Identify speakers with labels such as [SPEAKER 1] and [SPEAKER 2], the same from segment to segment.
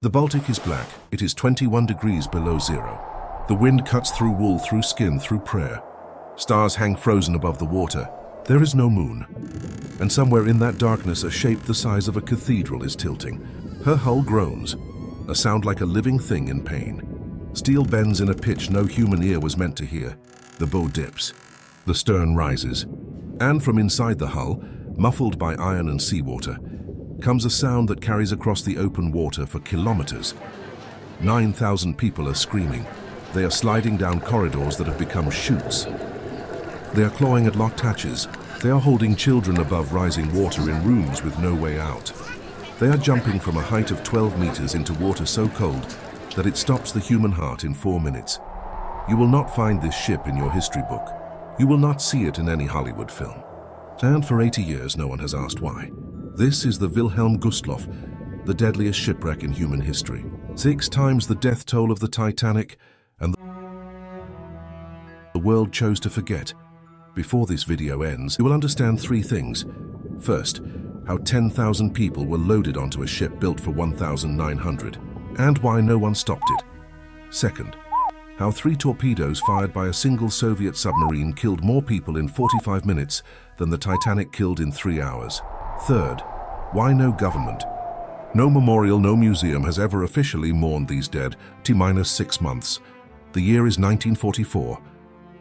[SPEAKER 1] The Baltic is black. It is 21 degrees below zero. The wind cuts through wool, through skin, through prayer. Stars hang frozen above the water. There is no moon. And somewhere in that darkness, a shape the size of a cathedral is tilting. Her hull groans, a sound like a living thing in pain. Steel bends in a pitch no human ear was meant to hear. The bow dips. The stern rises. And from inside the hull, muffled by iron and seawater, comes a sound that carries across the open water for kilometers. 9,000 people are screaming. They are sliding down corridors that have become chutes. They are clawing at locked hatches. They are holding children above rising water in rooms with no way out. They are jumping from a height of 12 meters into water so cold that it stops the human heart in 4 minutes. You will not find this ship in your history book. You will not see it in any Hollywood film. And for 80 years, no one has asked why. This is the Wilhelm Gustloff, the deadliest shipwreck in human history. 6 times the death toll of the Titanic, and the world chose to forget. Before this video ends, you will understand 3 things. First, how 10,000 people were loaded onto a ship built for 1,900, and why no one stopped it. Second, how 3 torpedoes fired by a single Soviet submarine killed more people in 45 minutes than the Titanic killed in 3 hours. Third, why no government, no memorial, no museum has ever officially mourned these dead, T-minus 6 months. The year is 1944.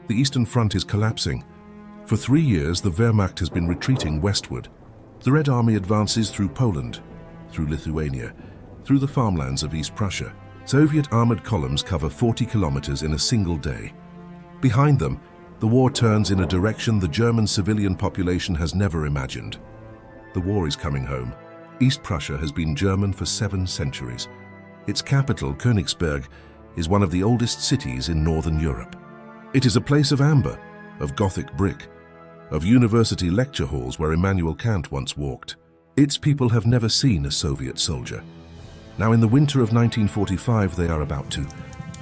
[SPEAKER 1] The Eastern Front is collapsing. For 3 years, the Wehrmacht has been retreating westward. The Red Army advances through Poland, through Lithuania, through the farmlands of East Prussia. Soviet armored columns cover 40 kilometers in a single day. Behind them, the war turns in a direction the German civilian population has never imagined. The war is coming home. East Prussia has been German for 7 centuries. Its capital, Königsberg, is one of the oldest cities in Northern Europe. It is a place of amber, of Gothic brick, of university lecture halls where Immanuel Kant once walked. Its people have never seen a Soviet soldier. Now in the winter of 1945 they are about to.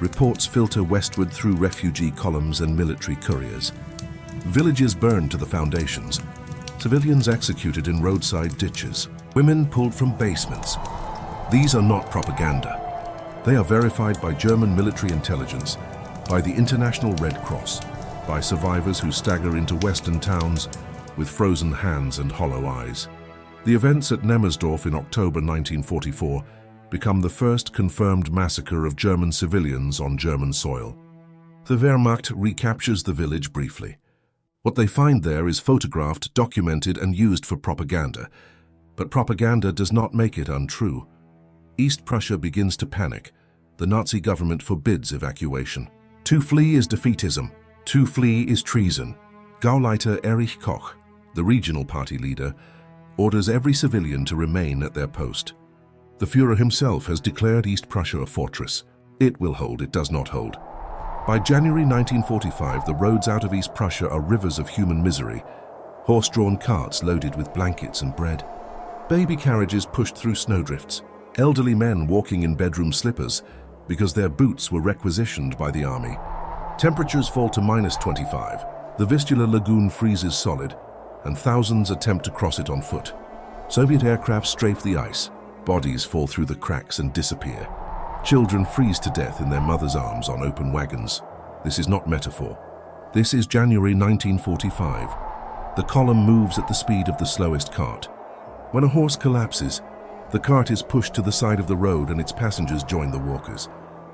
[SPEAKER 1] Reports filter westward through refugee columns and military couriers. Villages burned to the foundations. Civilians executed in roadside ditches. Women pulled from basements. These are not propaganda. They are verified by German military intelligence, by the International Red Cross, by survivors who stagger into western towns with frozen hands and hollow eyes. The events at Nemmersdorf in October 1944 become the first confirmed massacre of German civilians on German soil. The Wehrmacht recaptures the village briefly. What they find there is photographed, documented, and used for propaganda. But propaganda does not make it untrue. East Prussia begins to panic. The Nazi government forbids evacuation. To flee is defeatism. To flee is treason. Gauleiter Erich Koch, the regional party leader, orders every civilian to remain at their post. The Führer himself has declared East Prussia a fortress. It will hold, it does not hold. By January 1945, the roads out of East Prussia are rivers of human misery. Horse-drawn carts loaded with blankets and bread. Baby carriages pushed through snowdrifts. Elderly men walking in bedroom slippers because their boots were requisitioned by the army. Temperatures fall to -25. The Vistula Lagoon freezes solid, and thousands attempt to cross it on foot. Soviet aircraft strafe the ice. Bodies fall through the cracks and disappear. Children freeze to death in their mother's arms on open wagons. This is not metaphor. This is January 1945. The column moves at the speed of the slowest cart. When a horse collapses, the cart is pushed to the side of the road and its passengers join the walkers.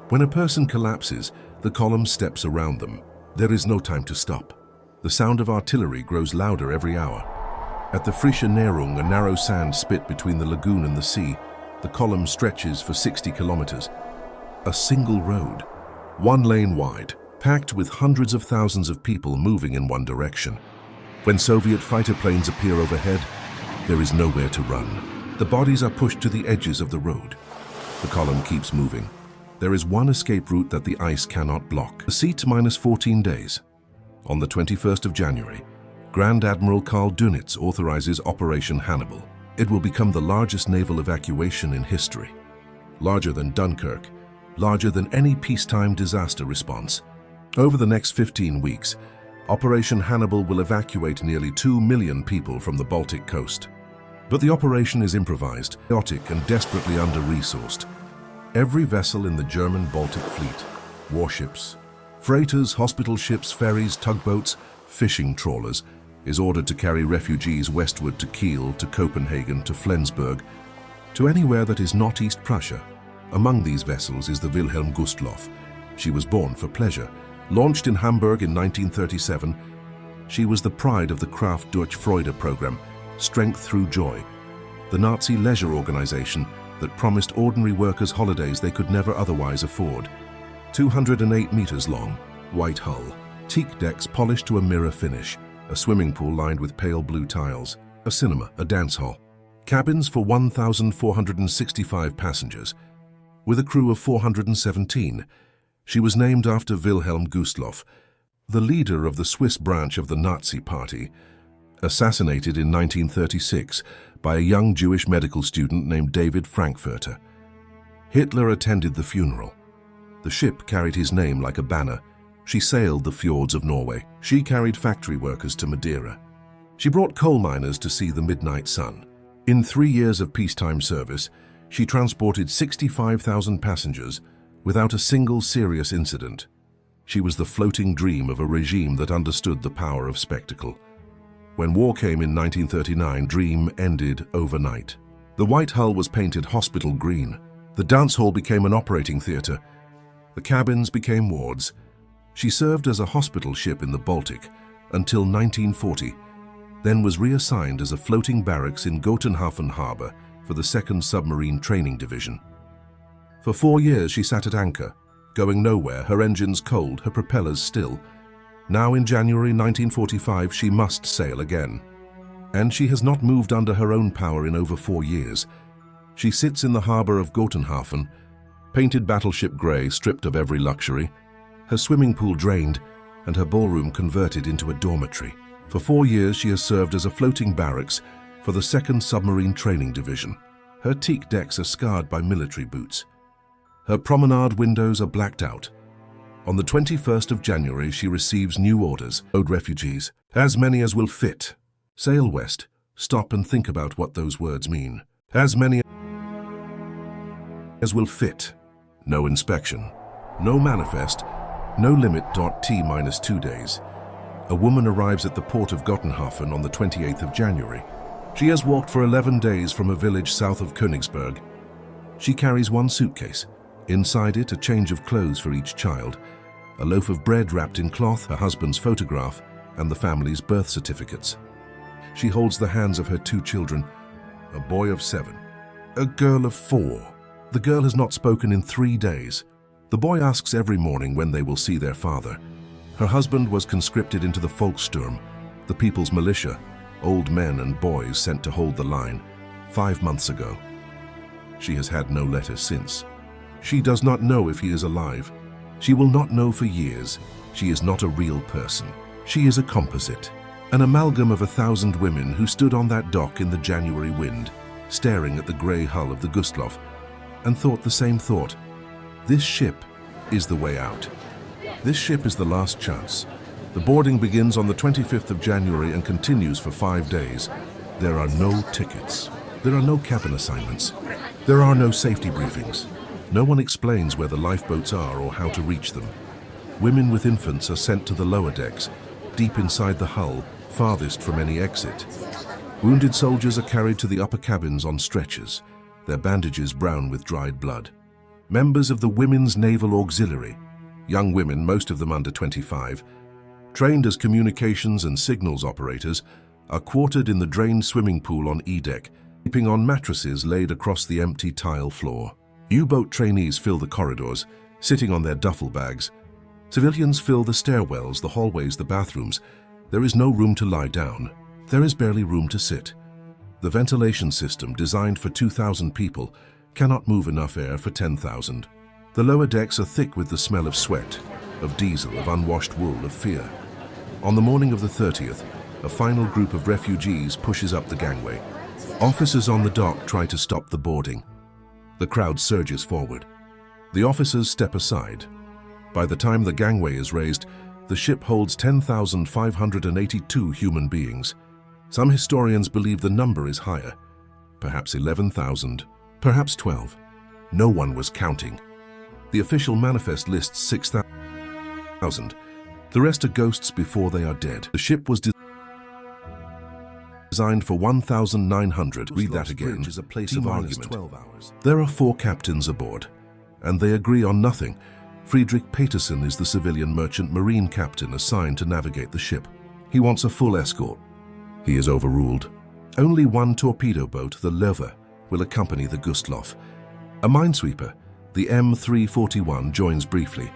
[SPEAKER 1] When a person collapses, the column steps around them. There is no time to stop. The sound of artillery grows louder every hour. At the Frische Nährung, a narrow sand spit between the lagoon and the sea, the column stretches for 60 kilometers. A single road, 1 lane wide, packed with hundreds of thousands of people moving in one direction. When Soviet fighter planes appear overhead, there is nowhere to run. The bodies are pushed to the edges of the road. The column keeps moving. There is one escape route that the ice cannot block. The sea to -14 days. On the 21st of January, Grand Admiral Karl Dönitz authorizes Operation Hannibal. It will become the largest naval evacuation in history. Larger than Dunkirk, larger than any peacetime disaster response. Over the next 15 weeks, Operation Hannibal will evacuate nearly 2 million people from the Baltic coast. But the operation is improvised, chaotic, and desperately under-resourced. Every vessel in the German Baltic fleet, warships, freighters, hospital ships, ferries, tugboats, fishing trawlers, is ordered to carry refugees westward to Kiel, to Copenhagen, to Flensburg, to anywhere that is not East Prussia. Among these vessels is the Wilhelm Gustloff. She was born for pleasure. Launched in Hamburg in 1937, she was the pride of the Kraft durch Freude program, Strength Through Joy, the Nazi leisure organization that promised ordinary workers holidays they could never otherwise afford. 208 meters long, white hull, teak decks polished to a mirror finish, a swimming pool lined with pale blue tiles, a cinema, a dance hall, cabins for 1,465 passengers, with a crew of 417. She was named after Wilhelm Gustloff, the leader of the Swiss branch of the Nazi Party, assassinated in 1936 by a young Jewish medical student named David Frankfurter. Hitler attended the funeral. The ship carried his name like a banner. She sailed the fjords of Norway. She carried factory workers to Madeira. She brought coal miners to see the midnight sun. In 3 years of peacetime service, she transported 65,000 passengers without a single serious incident. She was the floating dream of a regime that understood the power of spectacle. When war came in 1939, dream ended overnight. The white hull was painted hospital green. The dance hall became an operating theater. The cabins became wards. She served as a hospital ship in the Baltic until 1940, then was reassigned as a floating barracks in Gotenhafen harbor for the 2nd Submarine Training Division. For 4 years she sat at anchor, going nowhere, her engines cold, her propellers still. Now in January 1945 she must sail again. And she has not moved under her own power in over 4 years. She sits in the harbor of Gotenhafen, painted battleship grey, stripped of every luxury, her swimming pool drained, and her ballroom converted into a dormitory. For 4 years she has served as a floating barracks for the 2nd Submarine Training Division. Her teak decks are scarred by military boots. Her promenade windows are blacked out. On the 21st of January she receives new orders. Load refugees, as many as will fit. Sail west. Stop and think about what those words mean. As many as will fit. No inspection. No manifest. No limit. T-2 days. A woman arrives at the port of Gotenhafen on the 28th of January. She has walked for 11 days from a village south of Königsberg. She carries 1 suitcase. Inside it, a change of clothes for each child, a loaf of bread wrapped in cloth, her husband's photograph, and the family's birth certificates. She holds the hands of her 2 children, a boy of 7, a girl of 4. The girl has not spoken in 3 days. The boy asks every morning when they will see their father. Her husband was conscripted into the Volkssturm, the people's militia, old men and boys sent to hold the line, 5 months ago. She has had no letter since. She does not know if he is alive. She will not know for years. She is not a real person. She is a composite, an amalgam of 1,000 women who stood on that dock in the January wind, staring at the grey hull of the Gustloff, and thought the same thought. This ship is the way out. This ship is the last chance. The boarding begins on the 25th of January and continues for 5 days. There are no tickets. There are no cabin assignments. There are no safety briefings. No one explains where the lifeboats are or how to reach them. Women with infants are sent to the lower decks, deep inside the hull, farthest from any exit. Wounded soldiers are carried to the upper cabins on stretchers, their bandages brown with dried blood. Members of the Women's Naval Auxiliary, young women, most of them under 25, trained as communications and signals operators, are quartered in the drained swimming pool on E-deck, sleeping on mattresses laid across the empty tile floor. U-boat trainees fill the corridors, sitting on their duffel bags. Civilians fill the stairwells, the hallways, the bathrooms. There is no room to lie down. There is barely room to sit. The ventilation system, designed for 2,000 people, cannot move enough air for 10,000. The lower decks are thick with the smell of sweat, of diesel, of unwashed wool, of fear. On the morning of the 30th, a final group of refugees pushes up the gangway. Officers on the dock try to stop the boarding. The crowd surges forward. The officers step aside. By the time the gangway is raised, the ship holds 10,582 human beings. Some historians believe the number is higher, perhaps 11,000, perhaps 12. No one was counting. The official manifest lists 6,000. The rest are ghosts before they are dead. The ship was designed for 1,900. Read that again. Is a place of argument. 12 hours. There are 4 captains aboard, and they agree on nothing. Friedrich Petersen is the civilian merchant marine captain assigned to navigate the ship. He wants a full escort. He is overruled. Only one torpedo boat, the Löwe, will accompany the Gustloff. A minesweeper, the M341, joins briefly,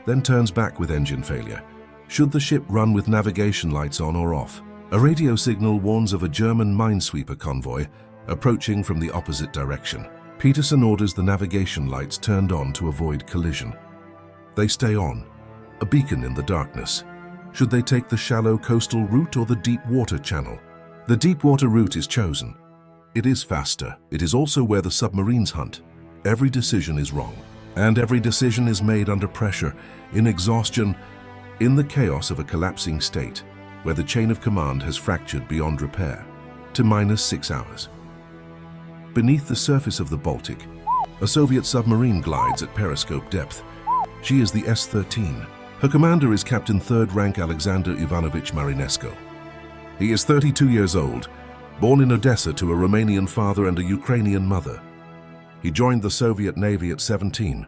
[SPEAKER 1] then turns back with engine failure. Should the ship run with navigation lights on or off? A radio signal warns of a German minesweeper convoy approaching from the opposite direction. Petersen orders the navigation lights turned on to avoid collision. They stay on, a beacon in the darkness. Should they take the shallow coastal route or the deep water channel? The deep water route is chosen. It is faster. It is also where the submarines hunt. Every decision is wrong, and every decision is made under pressure, in exhaustion, in the chaos of a collapsing state, where the chain of command has fractured beyond repair, to -6 hours. Beneath the surface of the Baltic, a Soviet submarine glides at periscope depth. She is the S-13. Her commander is Captain 3rd Rank Alexander Ivanovich Marinesco. He is 32 years old, born in Odessa to a Romanian father and a Ukrainian mother. He joined the Soviet Navy at 17.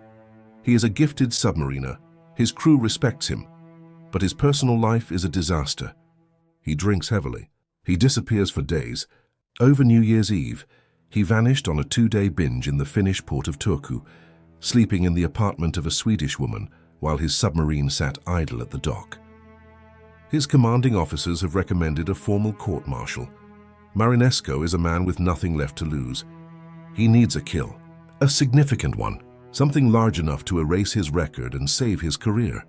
[SPEAKER 1] He is a gifted submariner. His crew respects him, but his personal life is a disaster. He drinks heavily. He disappears for days. Over New Year's Eve, he vanished on a 2-day binge in the Finnish port of Turku, sleeping in the apartment of a Swedish woman while his submarine sat idle at the dock. His commanding officers have recommended a formal court-martial. Marinesco is a man with nothing left to lose. He needs a kill, a significant one, something large enough to erase his record and save his career,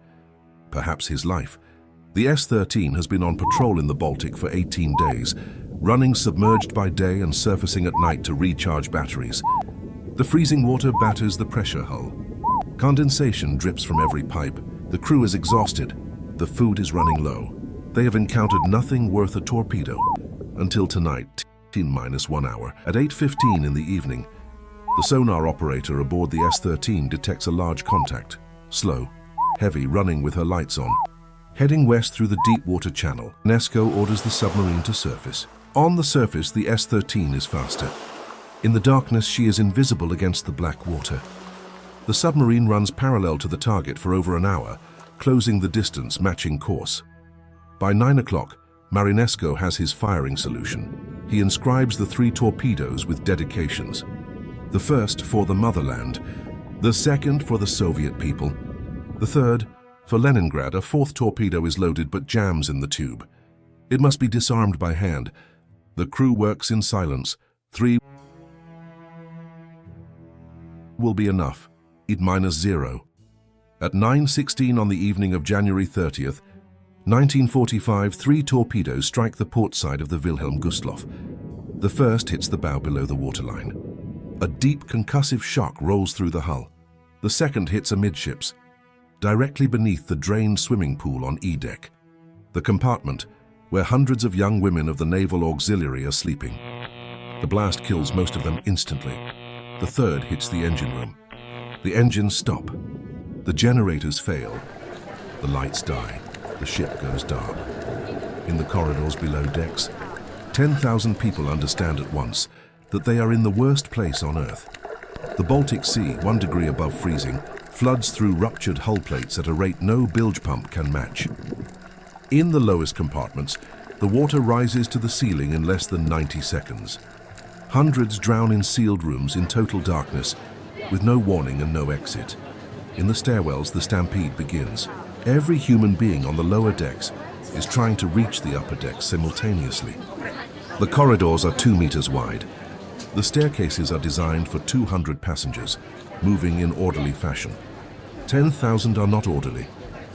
[SPEAKER 1] perhaps his life. The S-13 has been on patrol in the Baltic for 18 days, running submerged by day and surfacing at night to recharge batteries. The freezing water batters the pressure hull. Condensation drips from every pipe. The crew is exhausted. The food is running low. They have encountered nothing worth a torpedo until tonight, T-1 hour, at 8:15 in the evening. The sonar operator aboard the S-13 detects a large contact, slow, heavy, running with her lights on. Heading west through the deep water channel, Marinesco orders the submarine to surface. On the surface, the S-13 is faster. In the darkness, she is invisible against the black water. The submarine runs parallel to the target for over an hour, closing the distance, matching course. By 9 o'clock, Marinesco has his firing solution. He inscribes the 3 torpedoes with dedications. The first for the motherland, the second for the Soviet people, the third for Leningrad. A 4th torpedo is loaded but jams in the tube. It must be disarmed by hand. The crew works in silence. 3 will be enough. It-0. At 9:16 on the evening of January 30th, 1945, 3 torpedoes strike the port side of the Wilhelm Gustloff. The first hits the bow below the waterline. A deep concussive shock rolls through the hull. The second hits amidships, directly beneath the drained swimming pool on E-deck, the compartment where hundreds of young women of the Naval Auxiliary are sleeping. The blast kills most of them instantly. The third hits the engine room. The engines stop. The generators fail. The lights die. The ship goes dark. In the corridors below decks, 10,000 people understand at once that they are in the worst place on Earth. The Baltic Sea, 1 degree above freezing, floods through ruptured hull plates at a rate no bilge pump can match. In the lowest compartments, the water rises to the ceiling in less than 90 seconds. Hundreds drown in sealed rooms in total darkness, with no warning and no exit. In the stairwells, the stampede begins. Every human being on the lower decks is trying to reach the upper decks simultaneously. The corridors are 2 meters wide. The staircases are designed for 200 passengers, moving in orderly fashion. 10,000 are not orderly.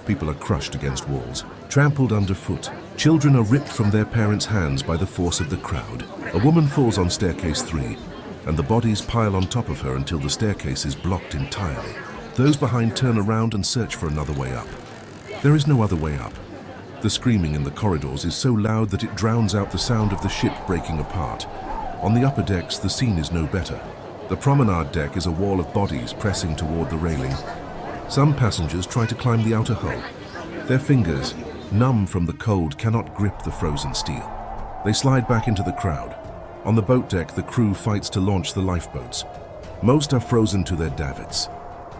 [SPEAKER 1] People are crushed against walls, trampled underfoot. Children are ripped from their parents' hands by the force of the crowd. A woman falls on staircase 3, and the bodies pile on top of her until the staircase is blocked entirely. Those behind turn around and search for another way up. There is no other way up. The screaming in the corridors is so loud that it drowns out the sound of the ship breaking apart. On the upper decks, the scene is no better. The promenade deck is a wall of bodies pressing toward the railing. Some passengers try to climb the outer hull. Their fingers, numb from the cold, cannot grip the frozen steel. They slide back into the crowd. On the boat deck, the crew fights to launch the lifeboats. Most are frozen to their davits.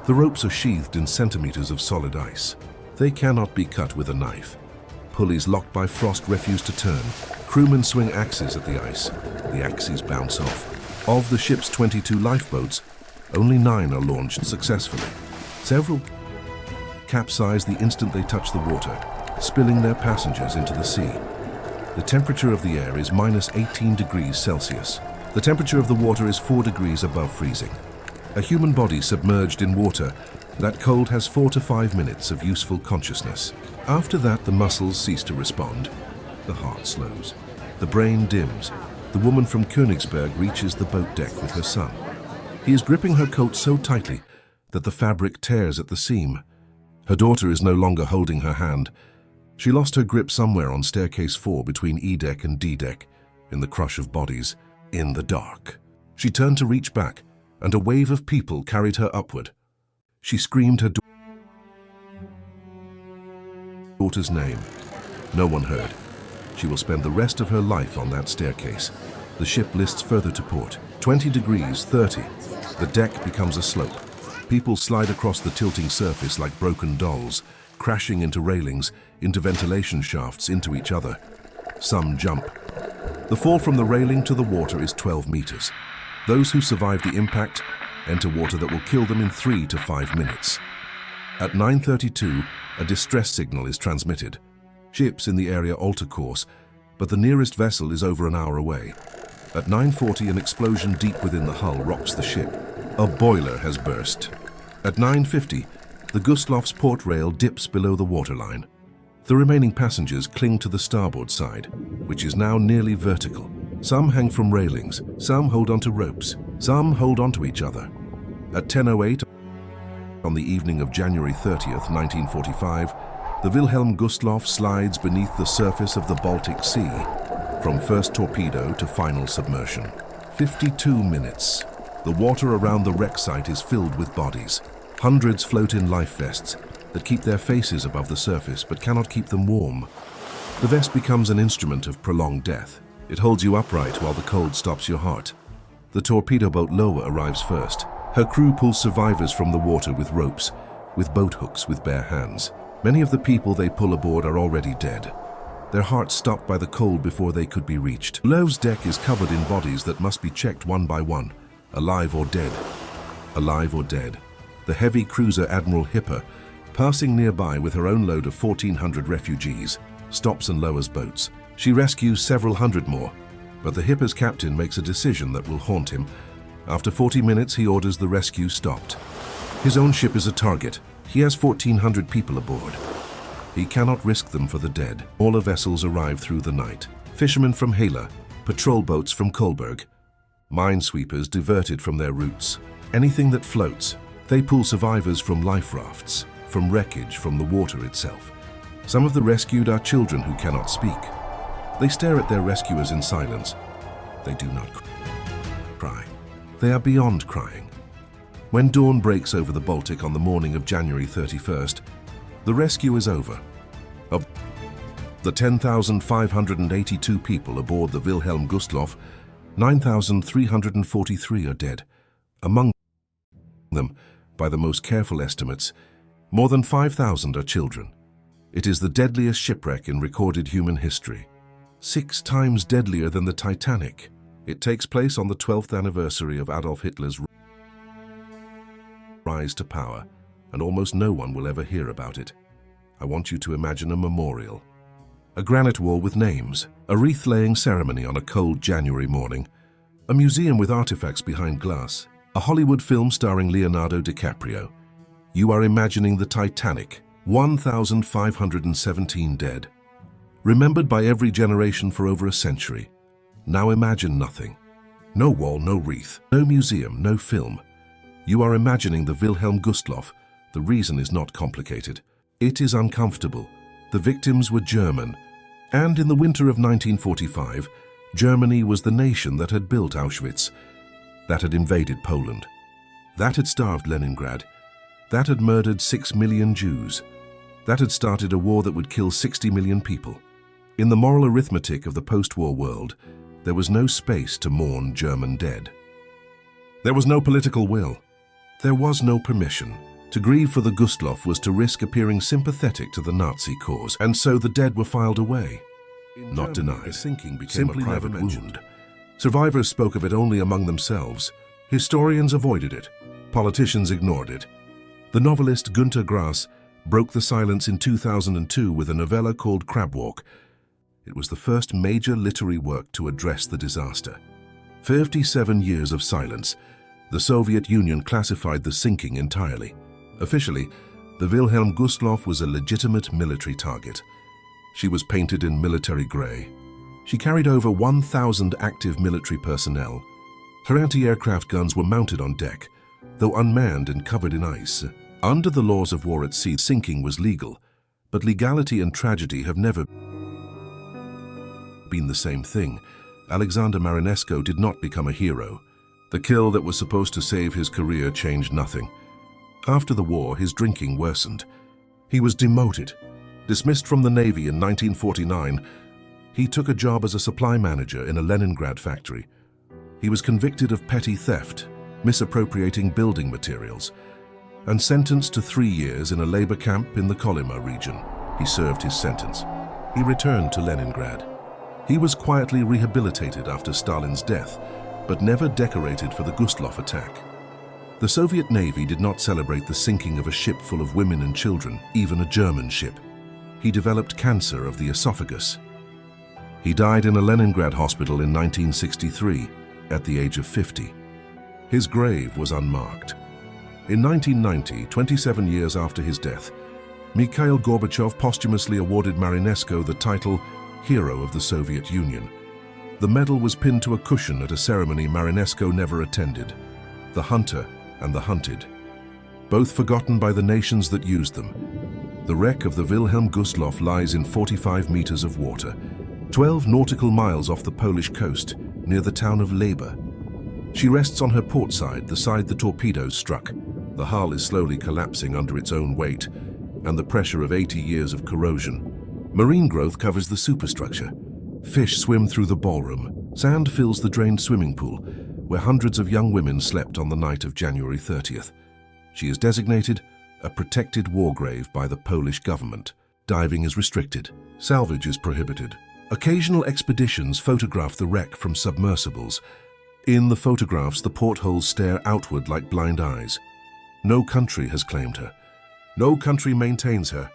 [SPEAKER 1] The ropes are sheathed in centimeters of solid ice. They cannot be cut with a knife. Pulleys locked by frost refuse to turn. Crewmen swing axes at the ice. The axes bounce off. Of the ship's 22 lifeboats, only 9 are launched successfully. Several capsize the instant they touch the water, spilling their passengers into the sea. The temperature of the air is minus 18 degrees Celsius. The temperature of the water is 4 degrees above freezing. A human body submerged in water, that cold has 4 to 5 minutes of useful consciousness. After that, the muscles cease to respond. The heart slows. The brain dims. The woman from Königsberg reaches the boat deck with her son. He is gripping her coat so tightly that the fabric tears at the seam. Her daughter is no longer holding her hand. She lost her grip somewhere on staircase 4 between E deck and D deck, in the crush of bodies, in the dark. She turned to reach back, and a wave of people carried her upward. She screamed her daughter's name. No one heard. She will spend the rest of her life on that staircase. The ship lists further to port. 20 degrees, 30. The deck becomes a slope. People slide across the tilting surface like broken dolls, crashing into railings, into ventilation shafts, into each other. Some jump. The fall from the railing to the water is 12 meters. Those who survive the impact enter water that will kill them in 3 to 5 minutes. At 9:32, a distress signal is transmitted. Ships in the area alter course, but the nearest vessel is over an hour away. At 9:40, an explosion deep within the hull rocks the ship. A boiler has burst. At 9:50, the Gustloff's port rail dips below the waterline. The remaining passengers cling to the starboard side, which is now nearly vertical. Some hang from railings, some hold onto ropes, some hold onto each other. At 10:08, on the evening of January 30th, 1945, the Wilhelm Gustloff slides beneath the surface of the Baltic Sea, from first torpedo to final submersion. 52 minutes. The water around the wreck site is filled with bodies. Hundreds float in life vests that keep their faces above the surface but cannot keep them warm. The vest becomes an instrument of prolonged death. It holds you upright while the cold stops your heart. The torpedo boat Lower arrives first. Her crew pulls survivors from the water with ropes, with boat hooks with bare hands. Many of the people they pull aboard are already dead. Their hearts stopped by the cold before they could be reached. Lowe's deck is covered in bodies that must be checked one by one, alive or dead. Alive or dead. The heavy cruiser Admiral Hipper, passing nearby with her own load of 1,400 refugees, stops and lowers boats. She rescues several hundred more, but the Hipper's captain makes a decision that will haunt him. After 40 minutes, he orders the rescue stopped. His own ship is a target. He has 1,400 people aboard. He cannot risk them for the dead. Smaller vessels arrive through the night. Fishermen from Hela, patrol boats from Kolberg, minesweepers diverted from their routes. Anything that floats. They pull survivors from life rafts, from wreckage, from the water itself. Some of the rescued are children who cannot speak. They stare at their rescuers in silence. They do not cry. They are beyond crying. When dawn breaks over the Baltic on the morning of January 31st, the rescue is over. Of the 10,582 people aboard the Wilhelm Gustloff, 9,343 are dead. Among them, by the most careful estimates, more than 5,000 are children. It is the deadliest shipwreck in recorded human history. 6 times deadlier than the Titanic. It takes place on the 12th anniversary of Adolf Hitler's rise to power, and almost no one will ever hear about it. I want you to imagine a memorial. A granite wall with names, a wreath-laying ceremony on a cold January morning, a museum with artifacts behind glass, a Hollywood film starring Leonardo DiCaprio. You are imagining the Titanic, 1,517 dead. Remembered by every generation for over a century. Now imagine nothing. No wall, no wreath, no museum, no film. You are imagining the Wilhelm Gustloff. The reason is not complicated. It is uncomfortable. The victims were German, and in the winter of 1945, Germany was the nation that had built Auschwitz. that had invaded Poland, that had starved Leningrad, that had murdered 6 million Jews, that had started a war that would kill 60 million people. In the moral arithmetic of the post-war world, there was no space to mourn German dead. There was no political will. There was no permission. To grieve for the Gustloff was to risk appearing sympathetic to the Nazi cause, and so the dead were filed away. Not denied. The sinking became simply a private wound. Survivors spoke of it only among themselves. Historians avoided it. Politicians ignored it. The novelist Günter Grass broke the silence in 2002 with a novella called Crabwalk. It was the first major literary work to address the disaster. 57 years of silence. The Soviet Union classified the sinking entirely. Officially, the Wilhelm Gustloff was a legitimate military target. She was painted in military grey. She carried over 1,000 active military personnel. Her anti-aircraft guns were mounted on deck, though unmanned and covered in ice. Under the laws of war at sea, sinking was legal, but legality and tragedy have never been the same thing. Alexander Marinesco did not become a hero. The kill that was supposed to save his career changed nothing. After the war, his drinking worsened. He was demoted. Dismissed from the Navy in 1949, he took a job as a supply manager in a Leningrad factory. He was convicted of petty theft, misappropriating building materials, and sentenced to 3 years in a labor camp in the Kolyma region. He served his sentence. He returned to Leningrad. He was quietly rehabilitated after Stalin's death, but never decorated for the Gustloff attack. The Soviet Navy did not celebrate the sinking of a ship full of women and children, even a German ship. He developed cancer of the esophagus. He died in a Leningrad hospital in 1963, at the age of 50. His grave was unmarked. In 1990, 27 years after his death, Mikhail Gorbachev posthumously awarded Marinesco the title Hero of the Soviet Union. The medal was pinned to a cushion at a ceremony Marinesco never attended. The hunter and the hunted, both forgotten by the nations that used them. The wreck of the Wilhelm Gustloff lies in 45 meters of water, 12 nautical miles off the Polish coast, near the town of Leber. She rests on her port side, the side the torpedoes struck. The hull is slowly collapsing under its own weight and the pressure of 80 years of corrosion. Marine growth covers the superstructure. Fish swim through the ballroom. Sand fills the drained swimming pool, where hundreds of young women slept on the night of January 30th. She is designated a protected war grave by the Polish government. Diving is restricted. Salvage is prohibited. Occasional expeditions photograph the wreck from submersibles. In the photographs, the portholes stare outward like blind eyes. No country has claimed her. No country maintains her.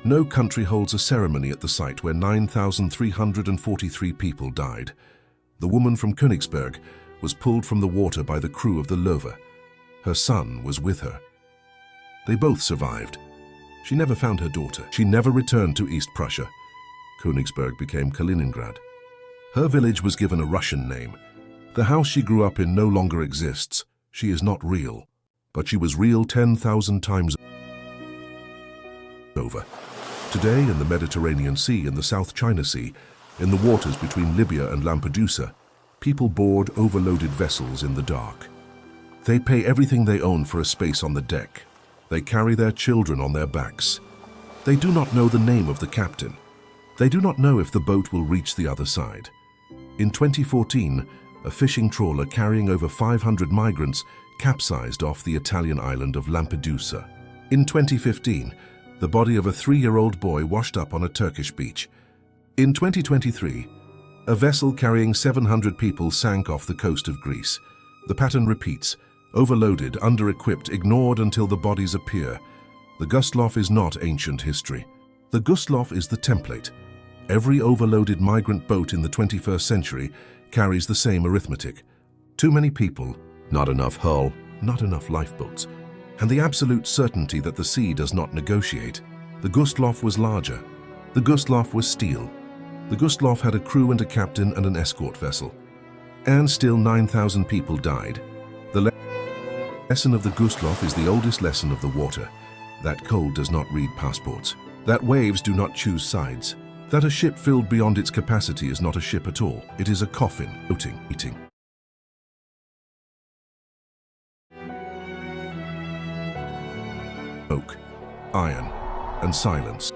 [SPEAKER 1] No country holds a ceremony at the site where 9,343 people died. The woman from Königsberg was pulled from the water by the crew of the Löwe. Her son was with her. They both survived. She never found her daughter. She never returned to East Prussia. Königsberg became Kaliningrad. Her village was given a Russian name. The house she grew up in no longer exists. She is not real, but she was real 10,000 times over. Today, in the Mediterranean Sea and the South China Sea, in the waters between Libya and Lampedusa, people board overloaded vessels in the dark. They pay everything they own for a space on the deck. They carry their children on their backs. They do not know the name of the captain. They do not know if the boat will reach the other side. In 2014, a fishing trawler carrying over 500 migrants capsized off the Italian island of Lampedusa. In 2015, the body of a 3-year-old boy washed up on a Turkish beach. In 2023, a vessel carrying 700 people sank off the coast of Greece. The pattern repeats: overloaded, under-equipped, ignored until the bodies appear. The Gustloff is not ancient history. The Gustloff is the template. Every overloaded migrant boat in the 21st century carries the same arithmetic. Too many people, not enough hull, not enough lifeboats, and the absolute certainty that the sea does not negotiate. The Gustloff was larger. The Gustloff was steel. The Gustloff had a crew and a captain and an escort vessel. And still 9,000 people died. The lesson of the Gustloff is the oldest lesson of the water. That cold does not read passports. That waves do not choose sides. That a ship filled beyond its capacity is not a ship at all. It is a coffin, floating, eating. Oak, iron, and silence.